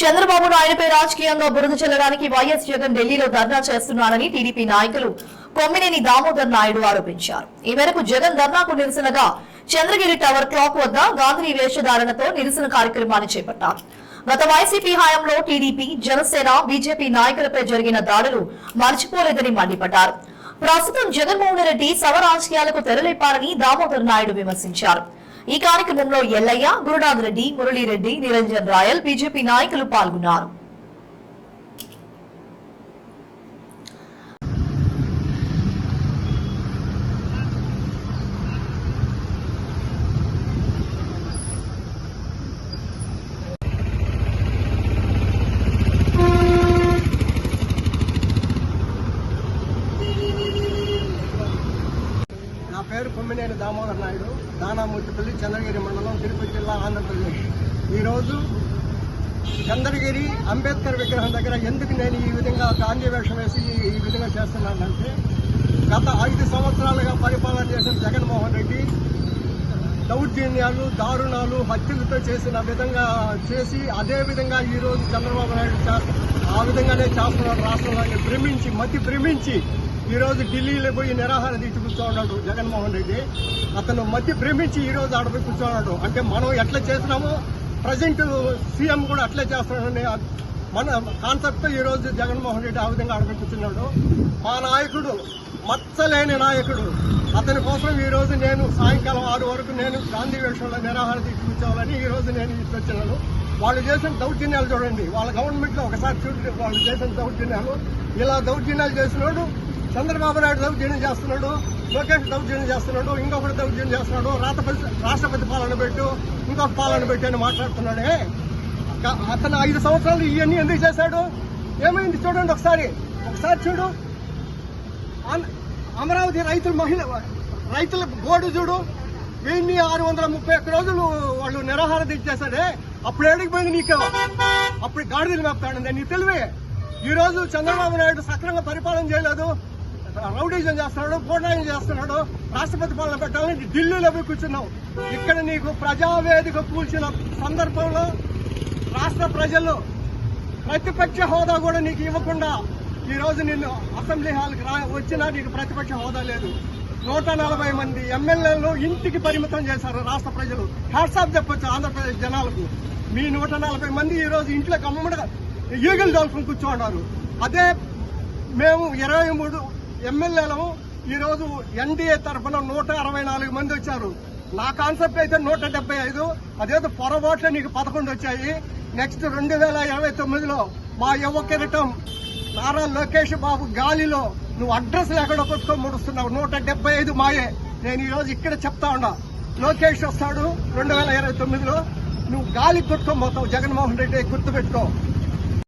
చంద్రబాబు నాయుడుపై రాజకీయంగా బురద చల్లడానికి వైఎస్ జగన్ ఢిల్లీలో ధర్నా చేస్తున్నారని టీడీపీ నాయకులు కొమ్మినేని దామోదర్ నాయుడు ఆరోపించారు. ఈ మేరకు జగన్ ధర్నాకు నిరసనగా చంద్రగిరి టవర్ క్లాక్ వద్ద గాంధీ వేషధారణతో నిరసన కార్యక్రమాన్ని చేపట్టారు. గత వైసీపీ హయాంలో టీడీపీ, జనసేన, బీజేపీ నాయకులపై జరిగిన దాడులు మర్చిపోలేదని మండిపడ్డారు. ప్రస్తుతం జగన్మోహన్ రెడ్డి సవ రాజకీయాలకు తెరలేపారని దామోదర్ నాయుడు విమర్శించారు. ఈ కార్యక్రమంలో ఎల్లయ్య, గురునాథ్ రెడ్డి, మురళీరెడ్డి, నిరంజన్ రాయల్, బీజేపీ నాయకులు పాల్గొన్నారు. నా పేరు కొమ్మినేని దామోదర్ నాయుడు, దానామూర్తిపల్లి, చంద్రగిరి మండలం, తిరుపతి జిల్లా, ఆంధ్రప్రదేశ్. ఈరోజు చంద్రగిరి అంబేద్కర్ విగ్రహం దగ్గర ఎందుకు నేను ఈ విధంగా గాంధీ వేషం వేసి ఈ విధంగా చేస్తున్నానంటే, గత 5 సంవత్సరాలుగా పరిపాలన చేసిన జగన్మోహన్ రెడ్డి దౌర్జన్యాలు, దారుణాలు, హత్యలతో చేసిన విధంగా చేసి అదే విధంగా ఈరోజు చంద్రబాబు నాయుడు ఆ విధంగానే చేస్తున్నాడు. రాష్ట్రంలో భ్రమించి ఈరోజు ఢిల్లీలో పోయి నిరాహార దీక్ష కూర్చోన్నాడు జగన్మోహన్ రెడ్డి. అతను భ్రమించి ఈరోజు ఆడపోయి కూర్చోన్నాడు. అంటే మనం ఎట్లా చేసినామో ప్రజెంట్ సీఎం కూడా అట్లే చేస్తున్నాడని మన కాన్సెప్ట్తో ఈరోజు జగన్మోహన్ రెడ్డి ఆ విధంగా ఆడపోయి కూర్చున్నాడు. మా నాయకుడు మచ్చలేని నాయకుడు, అతని కోసం ఈరోజు నేను సాయంకాలం 6 వరకు నేను గాంధీ వేషంలో నిరాహార దీక్ష కూర్చోవాలని ఈరోజు నేను ఇచ్చొచ్చినాను. వాళ్ళు చేసిన దౌర్జన్యాలు చూడండి, వాళ్ళ గవర్నమెంట్లో ఒకసారి చూడండి వాళ్ళు చేసిన దౌర్జన్యాలు. ఇలా దౌర్జన్యాలు చేసినాడు చంద్రబాబు నాయుడు, దౌర్జన్యం చేస్తున్నాడు లోకేష్, దౌర్జన్యం చేస్తున్నాడు ఇంకొకటి దౌర్జన్యం చేస్తున్నాడు. రాష్ట్రపతి పాలన పెట్టు, ఇంకొక పాలన పెట్టి అని మాట్లాడుతున్నాడే. అతను 5 సంవత్సరాలు ఇవన్నీ ఎందుకు చేశాడు? ఏమైంది చూడండి, ఒకసారి చూడు. అమరావతి రైతుల బోర్డు చూడు, 1631 రోజులు వాళ్ళు నిరాహార దీక్ష చేశాడే. అప్పుడు ఏడికి పోయింది నీకు? అప్పుడు గాడిదలు మేపుతాడు నీ తెలివే. ఈ రోజు చంద్రబాబు నాయుడు సక్రమంగా పరిపాలన చేయలేదు, రౌడీజం చేస్తున్నాడు, గోడాయం చేస్తున్నాడు. రాష్ట్రపతి పాలన పెట్టాలని ఢిల్లీలో పోయి కూర్చున్నావు. ఇక్కడ నీకు ప్రజావేదిక కూల్చిన సందర్భంలో రాష్ట్ర ప్రజలు ప్రతిపక్ష హోదా కూడా నీకు ఇవ్వకుండా ఈ రోజు నిన్ను అసెంబ్లీ హాల్కి వచ్చినా నీకు ప్రతిపక్ష హోదా లేదు. 140 మంది ఎమ్మెల్యేలను ఇంటికి పరిమితం చేశారు రాష్ట్ర ప్రజలు. హ్యాట్సాప్ చెప్పొచ్చు ఆంధ్రప్రదేశ్ జనాలకు. మీ 140 మంది ఈ రోజు ఇంట్లో కమ్మగా ఈగలు దాల్చుకుని కూర్చోన్నారు. అదే మేము 23 ఎమ్మెల్యేలము ఈరోజు ఎన్డీఏ తరఫున 164 మంది వచ్చారు. నా కాన్సెప్ట్ అయితే 175, అదేదో పొరపాట్లు నీకు 11 వచ్చాయి. నెక్స్ట్ 2029లో మా యువ కిరీటం నారా లోకేష్ బాబు గాలిలో నువ్వు అడ్రస్ లేకుండా కొట్టుకొని ముడుస్తున్నావు. 175 మాయే. నేను ఈరోజు ఇక్కడ చెప్తా ఉన్నా, లోకేష్ వస్తాడు 2029లో, నువ్వు గాలి కొట్టుకొని పోతావు. జగన్మోహన్ రెడ్డి గుర్తుపెట్టుకో.